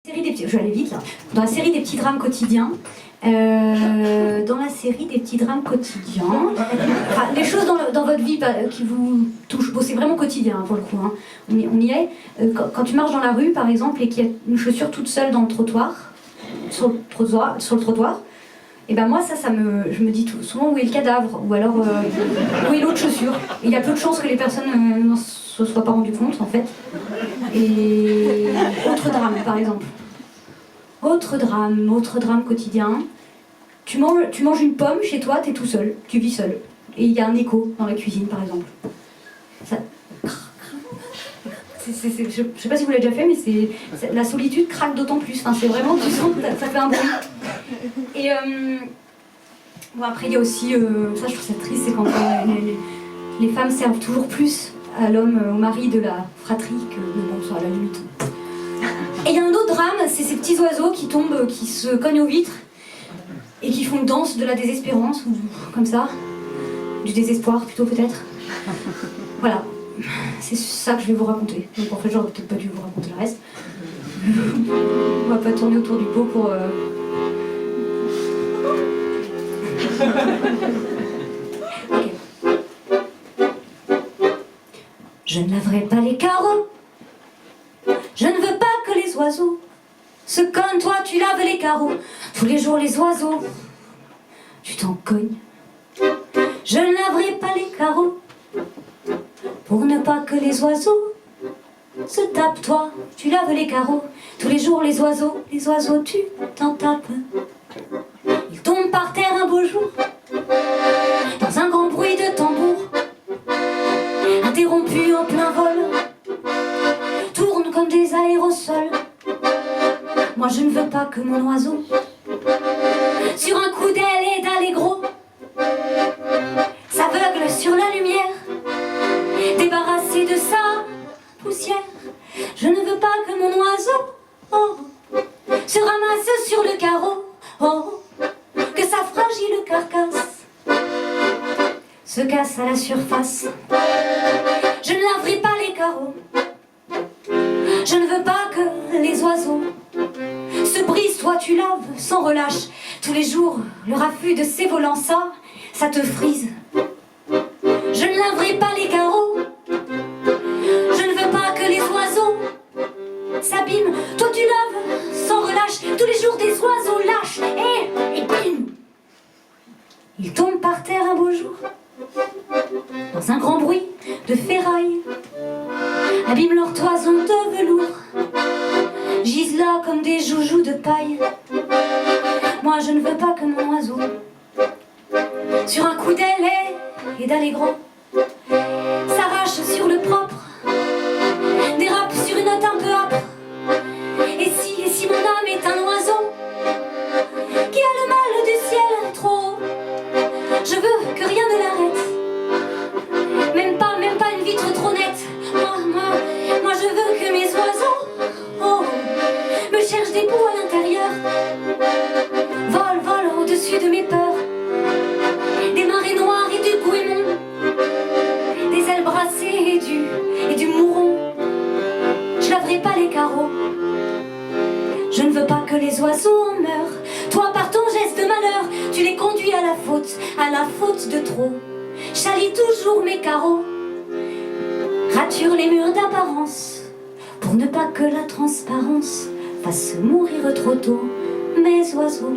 Je vais aller vite là. Dans la série des petits drames quotidiens, enfin, les choses dans votre vie qui vous touchent, bon, c'est vraiment quotidien pour le coup, hein. On y est. Quand tu marches dans la rue par exemple et qu'il y a une chaussure toute seule dans le trottoir, sur le trottoir, et ben moi je me dis souvent où est le cadavre, ou alors où est l'autre chaussure. Et il y a peu de chances que les personnes n'en se soient pas rendues compte en fait. Et autre drame par exemple. Autre drame quotidien. Tu manges une pomme chez toi, t'es tout seul, tu vis seul. Et il y a un écho dans la cuisine par exemple. Ça... je sais pas si vous l'avez déjà fait, mais la solitude craque d'autant plus. Enfin, c'est vraiment, tu sens que ça fait un bruit. Et bon, après il y a aussi, ça je trouve ça triste, c'est quand les femmes servent toujours plus à l'homme, au mari de la fratrie que bon, ça à la limite. Et il y a un autre drame, c'est ces petits oiseaux qui tombent, qui se cognent aux vitres et qui font une danse de la désespérance, ou comme ça, du désespoir plutôt peut-être. Voilà, c'est ça que je vais vous raconter. Donc en fait j'aurais peut-être pas dû vous raconter le reste. On va pas tourner autour du pot pour... Ok. Je ne laverai pas les carreaux. Je ne veux pas que les oiseaux se cognent, toi tu laves les carreaux. Tous les jours les oiseaux, tu t'en cognes. Je ne laverai pas les carreaux pour ne pas que les oiseaux se tapent, toi tu laves les carreaux. Tous les jours les oiseaux, tu t'en tapes. Ils tombent par terre un beau jour, dans un grand bruit de tambour, interrompu en plein vol, tournent comme des aérosols. Moi je ne veux pas que mon oiseau, sur un coup d'aile et d'allégro, s'aveugle sur la lumière, débarrassé de sa poussière. Je ne veux pas que mon oiseau se ramasse sur le carreau, que sa fragile carcasse se casse à la surface. Je ne laverai pas les carreaux. Je ne veux pas que les oiseaux se brisent, toi tu laves sans relâche. Tous les jours, le raffut de ces volants, ça te frise. Je ne laverai pas les carreaux. Je ne veux pas que les oiseaux s'abîment. Toi tu laves sans relâche. Tous les jours des oiseaux lâches. Et bim, ils tombent par terre un beau jour, dans un grand bruit de ferraille, abîment leur toison de velours, gisent là comme des joujoux de paille. Moi je ne veux pas que mon oiseau, sur un coup d'aile et d'allégro, s'arrache sur le propre, dérape sur une note un peu âpre. Et si mon âme est un oiseau qui a le mal du ciel trop haut, je veux que rien ne l'arrête, même pas une vitre trop nette. Moi je veux que mes oiseaux me cherchent des bouts à l'intérieur, volent au-dessus de mes peurs, des marées noires et du goémon, des ailes brassées et du mouron. Je laverai pas les carreaux. Je ne veux pas que les oiseaux en meurent. Toi par ton geste de malheur, tu les conduis à la faute de trop. Chalis toujours mes carreaux, rature les murs d'apparence, pour ne pas que la transparence fasse mourir trop tôt mes oiseaux.